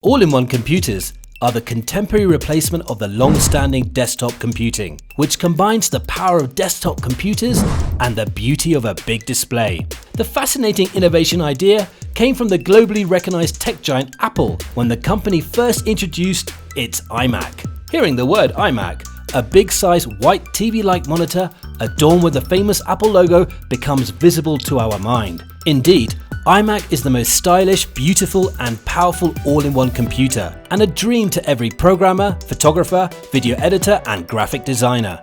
All-in-one computers are the contemporary replacement of the long-standing desktop computing, which combines the power of desktop computers and the beauty of a big display. The fascinating innovation idea came from the globally recognized tech giant Apple when the company first introduced its iMac. Hearing the word iMac, a big-size white TV-like monitor adorned with the famous Apple logo becomes visible to our mind. Indeed, iMac is the most stylish, beautiful and powerful all-in-one computer, and a dream to every programmer, photographer, video editor and graphic designer.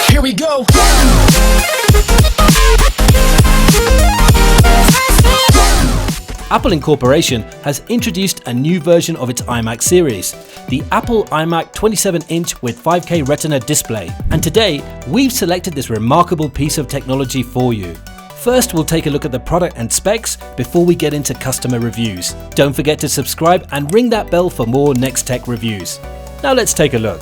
Here we go! Apple Incorporation has introduced a new version of its iMac series, the Apple iMac 27-inch with 5K Retina Display, and today we've selected this remarkable piece of technology for you. First, we'll take a look at the product and specs before we get into customer reviews. Don't forget to subscribe and ring that bell for more Next Tech reviews. Now let's take a look.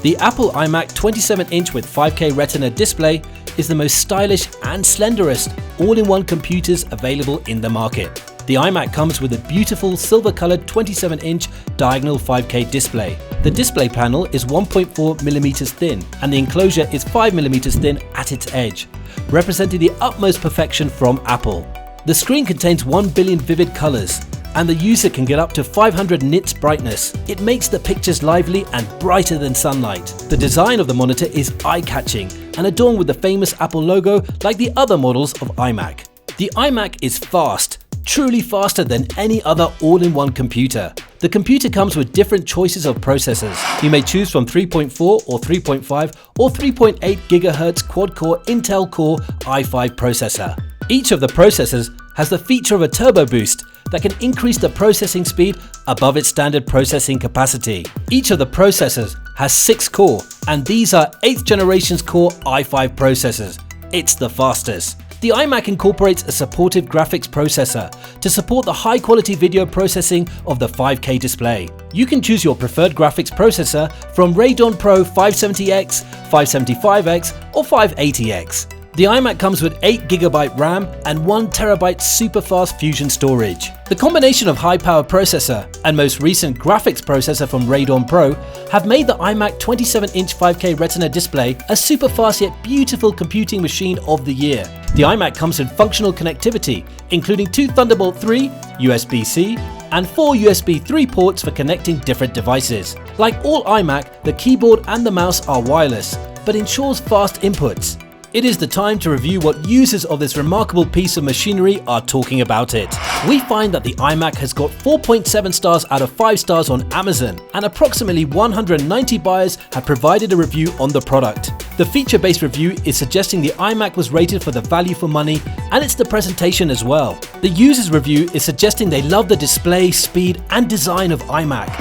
The Apple iMac 27-inch with 5K Retina Display is the most stylish and slenderest all-in-one computers available in the market. The iMac comes with a beautiful silver-colored 27-inch diagonal 5K display. The display panel is 1.4mm thin and the enclosure is 5mm thin at its edge, representing the utmost perfection from Apple. The screen contains 1 billion vivid colors and the user can get up to 500 nits brightness. It makes the pictures lively and brighter than sunlight. The design of the monitor is eye-catching and adorned with the famous Apple logo like the other models of iMac. The iMac is fast, truly faster than any other all-in-one computer. The computer comes with different choices of processors. You may choose from 3.4 or 3.5 or 3.8 GHz quad-core Intel Core i5 processor. Each of the processors has the feature of a turbo boost that can increase the processing speed above its standard processing capacity. Each of the processors has 6 core, and these are 8th generation's Core i5 processors. It's the fastest. The iMac incorporates a supportive graphics processor to support the high-quality video processing of the 5K display. You can choose your preferred graphics processor from Radeon Pro 570X, 575X or 580X. The iMac comes with 8GB RAM and 1TB super-fast Fusion storage. The combination of high-power processor and most recent graphics processor from Radeon Pro have made the iMac 27-inch 5K Retina display a super-fast yet beautiful computing machine of the year. The iMac comes with functional connectivity, including 2 Thunderbolt 3, USB-C, and 4 USB 3 ports for connecting different devices. Like all iMac, the keyboard and the mouse are wireless, but ensures fast inputs. It is the time to review what users of this remarkable piece of machinery are talking about it. We find that the iMac has got 4.7 stars out of 5 stars on Amazon, and approximately 190 buyers have provided a review on the product. The feature-based review is suggesting the iMac was rated for the value for money, and it's the presentation as well. The user's review is suggesting they love the display, speed, and design of iMac.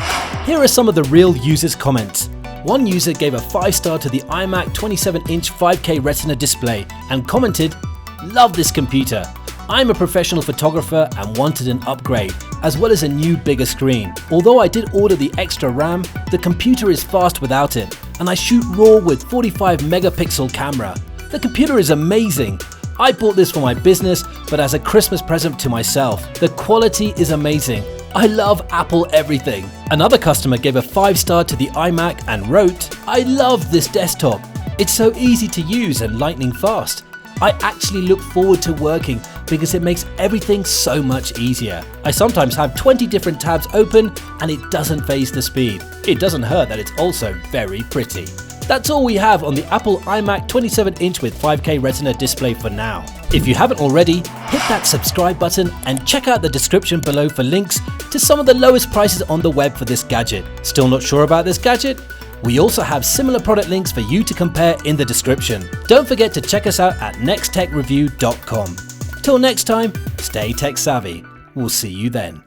Here are some of the real users' comments. One user gave a 5-star to the iMac 27-inch 5K Retina display and commented, "Love this computer. I'm a professional photographer and wanted an upgrade, as well as a new bigger screen. Although I did order the extra RAM, the computer is fast without it, and I shoot RAW with 45 megapixel camera. The computer is amazing. I bought this for my business, but as a Christmas present to myself. The quality is amazing. I love Apple everything." Another customer gave a 5-star to the iMac and wrote, "I love this desktop. It's so easy to use and lightning fast. I actually look forward to working because it makes everything so much easier. I sometimes have 20 different tabs open and it doesn't phase the speed. It doesn't hurt that it's also very pretty." That's all we have on the Apple iMac 27-inch with 5K Retina display for now. If you haven't already, hit that subscribe button and check out the description below for links to some of the lowest prices on the web for this gadget. Still not sure about this gadget? We also have similar product links for you to compare in the description. Don't forget to check us out at nexttechreview.com. Till next time, stay tech savvy. We'll see you then.